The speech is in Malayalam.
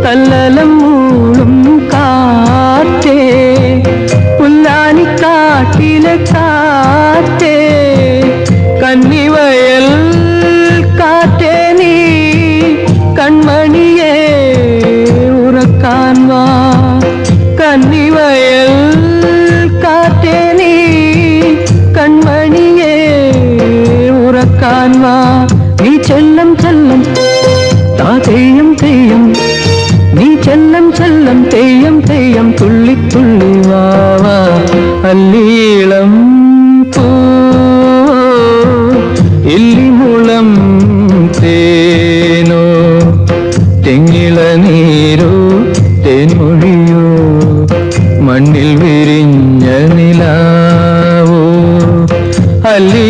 തല്ലലം മൂളും കാറ്റേ പുല്ലാനിക്കാട്ടിലെ കാറ്റേ കന്നിവയൽ കാറ്റേ നീ കൺമണിയേ ഉറക്കാൻ വാ കന്നിവയൽ കാറ്റേ നീ കൺമണിയേ ഉറക്കാൻ വാ നീ ചെല്ലം ചെല്ലം താ തെയ്യം തെയ്യം നീ ചെല്ലം ചെല്ലം തെയ്യം തെയ്യം തുള്ളി തുള്ളി വാവാ അല്ലീളം പൂ ഇല്ലിമുളം തേനോ തെങ്ങിള നീരോ തേൻമൊഴിയോ മണ്ണിൽ വിരിഞ്ഞ നിലാവോ അല്ലി